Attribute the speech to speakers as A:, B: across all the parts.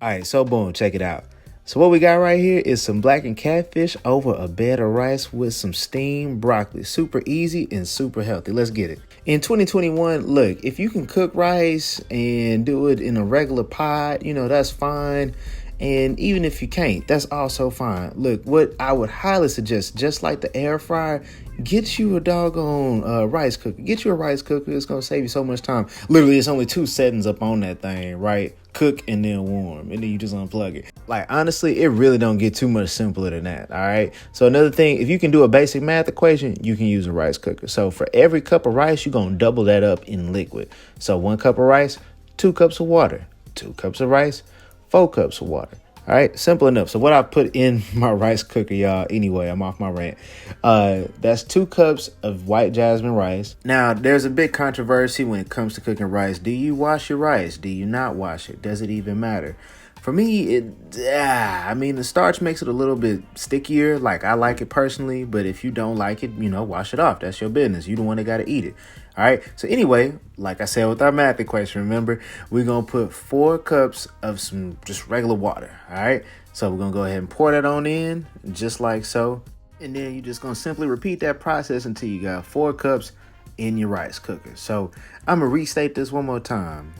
A: All right, so boom, check it out. So what we got right here is some blackened catfish over a bed of rice with some steamed broccoli. Super easy and super healthy. Let's get it. In 2021, look, if you can cook rice and do it in a regular pot, that's fine. And even if you can't, that's also fine. Look, what I would highly suggest, just like the air fryer, get you a doggone rice cooker. Get you a rice cooker. It's going to save you so much time. Literally, it's only 2 settings up on that thing, right? Cook and then warm. And then you just unplug it. Like, honestly, it really don't get too much simpler than that, all right? So another thing, if you can do a basic math equation, you can use a rice cooker. So for every cup of rice, you're going to double that up in liquid. So 1 cup of rice, 2 cups of water. 2 cups of rice, 4 cups of water. All right, simple enough. So what I put in my rice cooker, y'all, anyway, I'm off my rant. That's 2 cups of white jasmine rice. Now, there's a big controversy when it comes to cooking rice. Do you wash your rice? Do you not wash it? Does it even matter? For me, the starch makes it a little bit stickier. Like, I like it personally, but if you don't like it, wash it off. That's your business. You the one that got to eat it. All right. So anyway, like I said with our math equation, remember, we're going to put 4 cups of some just regular water. All right. So we're going to go ahead and pour that on in just like so. And then you're just going to simply repeat that process until you got 4 cups in your rice cooker. So I'm going to restate this one more time.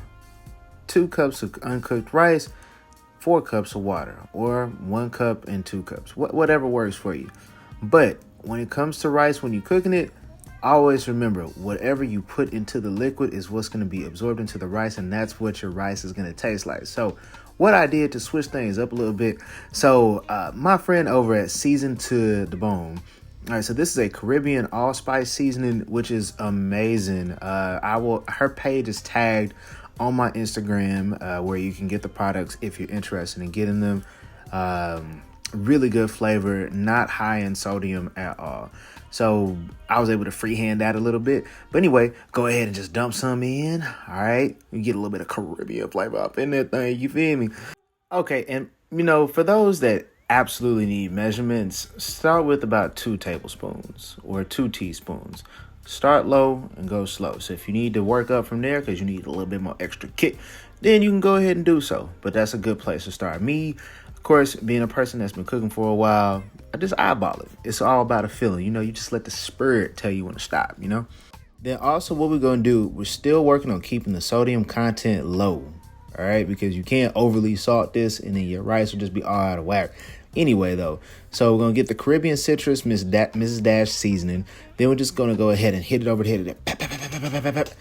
A: 2 cups of uncooked rice, 4 cups of water, or 1 cup and 2 cups, whatever works for you. But when it comes to rice, when you're cooking it, always remember, whatever you put into the liquid is what's going to be absorbed into the rice, and that's what your rice is going to taste like. So what I did to switch things up a little bit, so my friend over at Seasoned to the Bone, all right, so this is a Caribbean allspice seasoning, which is amazing. Her page is tagged on my Instagram, where you can get the products if you're interested in getting them. Really good flavor, not high in sodium at all. So I was able to freehand that a little bit. But anyway, go ahead and just dump some in. All right. You get a little bit of Caribbean flavor up in that thing. You feel me? Okay. And, for those that absolutely need measurements, start with about 2 tablespoons or 2 teaspoons. Start low and go slow. So if you need to work up from there because you need a little bit more extra kick, then you can go ahead and do so. But that's a good place to start. Me, of course, being a person that's been cooking for a while, I just eyeball it. It's all about a feeling. You just let the spirit tell you when to stop, Then also what we're going to do, we're still working on keeping the sodium content low. All right, because you can't overly salt this and then your rice will just be all out of whack. Anyway, though, so we're going to get the Caribbean citrus Mrs. Dash seasoning. Then we're just going to go ahead and hit it over the head of it.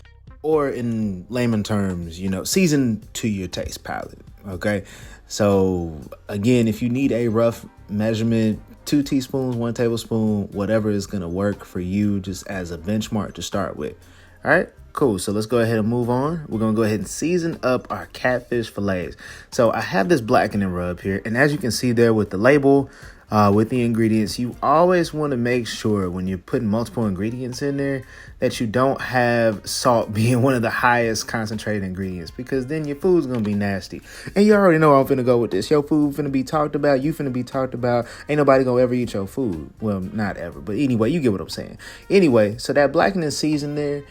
A: Or in layman terms, season to your taste palette. Okay. So again, if you need a rough measurement, 2 teaspoons, 1 tablespoon, whatever is going to work for you just as a benchmark to start with. All right, cool. So let's go ahead and move on. We're going to go ahead and season up our catfish fillets. So I have this blackening rub here. And as you can see there with the label, with the ingredients, you always want to make sure when you're putting multiple ingredients in there that you don't have salt being one of the highest concentrated ingredients, because then your food's going to be nasty. And you already know I'm finna go with this. Your food finna be talked about. You finna be talked about. Ain't nobody gonna ever eat your food. Well, not ever. But anyway, you get what I'm saying. Anyway, so that blackening season there,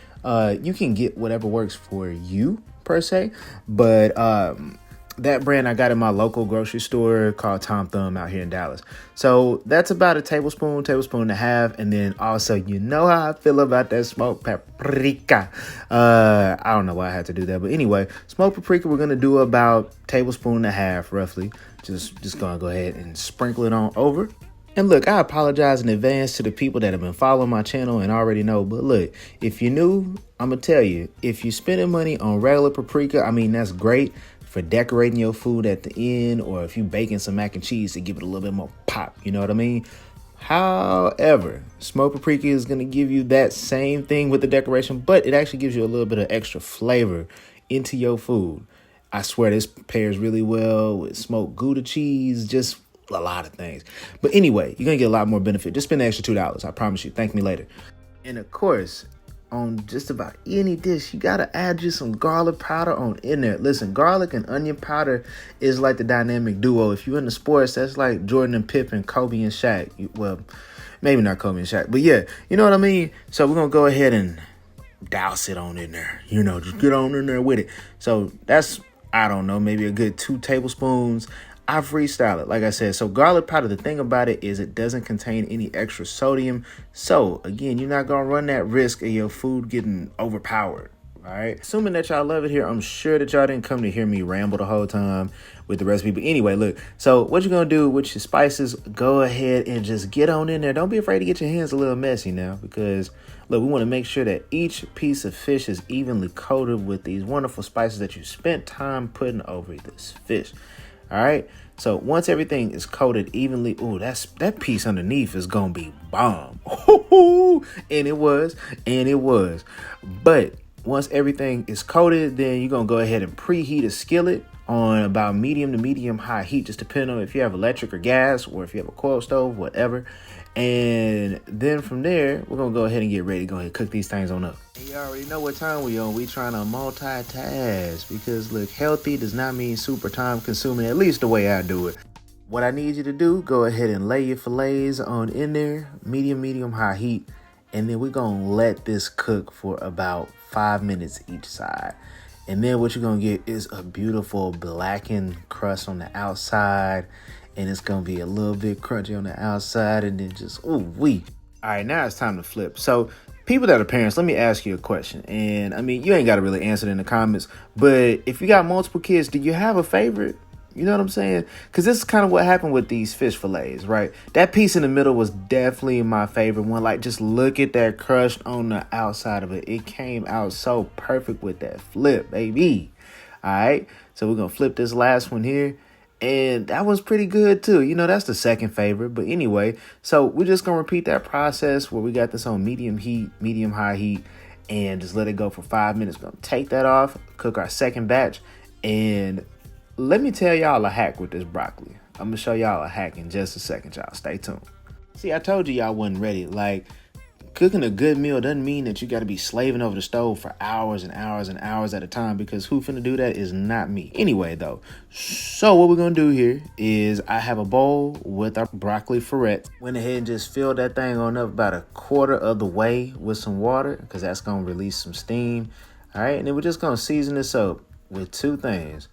A: you can get whatever works for you per se. But that brand I got in my local grocery store called Tom Thumb out here in Dallas. So that's about a tablespoon and a half. And then also, how I feel about that smoked paprika. I don't know why I had to do that. But anyway, smoked paprika, we're going to do about tablespoon and a half, roughly. Just going to go ahead and sprinkle it on over. And look, I apologize in advance to the people that have been following my channel and already know. But look, if you're new, I'm going to tell you, if you're spending money on regular paprika, that's great for decorating your food at the end, or if you baking some mac and cheese to give it a little bit more pop, you know what I mean? However, smoked paprika is going to give you that same thing with the decoration, but it actually gives you a little bit of extra flavor into your food. I swear this pairs really well with smoked Gouda cheese, just a lot of things. But anyway, you're going to get a lot more benefit. Just spend the extra $2. I promise you. Thank me later. And of course, on just about any dish, you got to add just some garlic powder on in there. Listen, garlic and onion powder is like the dynamic duo. If you're into sports, that's like Jordan and Pippen, Kobe and Shaq. Well, maybe not Kobe and Shaq, but yeah, you know what I mean? So we're going to go ahead and douse it on in there. Just get on in there with it. So I don't know, maybe a good 2 tablespoons. I freestyle it, like I said. So garlic powder, the thing about it is it doesn't contain any extra sodium. So again, you're not gonna run that risk of your food getting overpowered. All right. Assuming that y'all love it here, I'm sure that y'all didn't come to hear me ramble the whole time with the recipe. But anyway, look, so what you're going to do with your spices, go ahead and just get on in there. Don't be afraid to get your hands a little messy now, because look, we want to make sure that each piece of fish is evenly coated with these wonderful spices that you spent time putting over this fish. All right. So once everything is coated evenly, ooh, that piece underneath is going to be bomb. And it was. But once everything is coated, then you're going to go ahead and preheat a skillet on about medium to medium high heat, just depending on if you have electric or gas, or if you have a coil stove, whatever. And then from there, we're going to go ahead and get ready to go ahead and cook these things on up. And you already know what time we on. We trying to multitask, because look, healthy does not mean super time consuming, at least the way I do it. What I need you to do, go ahead and lay your fillets on in there, medium high heat. And then we're going to let this cook for about 5 minutes each side. And then what you're going to get is a beautiful blackened crust on the outside. And it's going to be a little bit crunchy on the outside. And then just, ooh wee. All right, now it's time to flip. So people that are parents, let me ask you a question. And I mean, you ain't got to really answer it in the comments. But if you got multiple kids, do you have a favorite? You know what I'm saying? Because this is kind of what happened with these fish fillets, right? That piece in the middle was definitely my favorite one. Like, just look at that crust on the outside of it. It came out so perfect with that flip, baby. All right. So we're going to flip this last one here. And that was pretty good, too. You know, that's the second favorite. But anyway, so we're just going to repeat that process where we got this on medium heat, medium high heat, and just let it go for 5 minutes. We're going to take that off, cook our second batch, and let me tell y'all a hack with this broccoli. I'm going to show y'all a hack in just a second, y'all. Stay tuned. See, I told you y'all wasn't ready. Like, cooking a good meal doesn't mean that you got to be slaving over the stove for hours and hours and hours at a time, because who finna do that is not me. Anyway, though, so what we're going to do here is I have a bowl with our broccoli ferret. Went ahead and just filled that thing on up about a quarter of the way with some water, because that's going to release some steam. All right, and then we're just going to season this up with 2 things.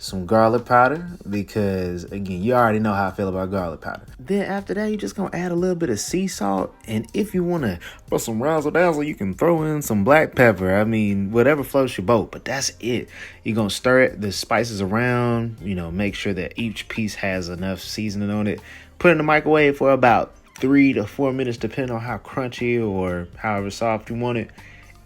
A: Some garlic powder, because again, you already know how I feel about garlic powder. Then after that, you're just gonna add a little bit of sea salt, and if you want to put some razzle dazzle, you can throw in some black pepper. I mean, whatever floats your boat, but that's it. You're gonna stir it, the spices around, you know, make sure that each piece has enough seasoning on it. Put it in the microwave for about 3 to 4 minutes, depending on how crunchy or however soft you want it,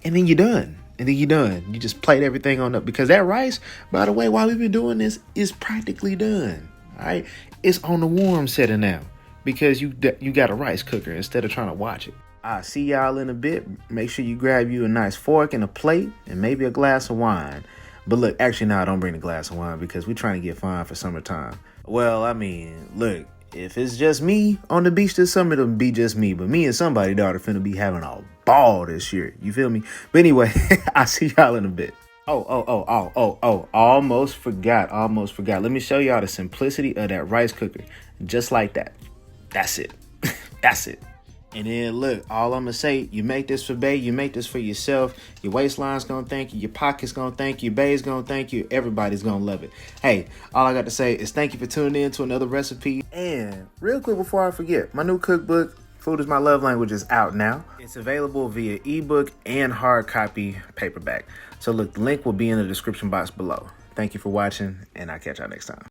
A: and then you're done. And then you're done. You just plate everything on up, because that rice, by the way, while we've been doing this, is practically done. All right, it's on the warm setting now, because you got a rice cooker instead of trying to watch it. I'll see y'all in a bit. Make sure you grab you a nice fork and a plate and maybe a glass of wine. But look, actually, no, don't bring a glass of wine, because we're trying to get fine for summertime. Well, I mean, look, if it's just me on the beach this summer, it'll be just me. But me and somebody's daughter finna be having a ball this year. You feel me? But anyway, I'll see y'all in a bit. Almost forgot. Let me show y'all the simplicity of that rice cooker. Just like that. That's it. That's it. And then look, all I'm gonna say, you make this for bae, you make this for yourself. Your waistline's gonna thank you, your pocket's gonna thank you, bae's gonna thank you, everybody's gonna love it. Hey, all I got to say is thank you for tuning in to another recipe. And real quick before I forget, my new cookbook, Food is My Love Language, is out now. It's available via ebook and hard copy paperback. So look, the link will be in the description box below. Thank you for watching, and I'll catch y'all next time.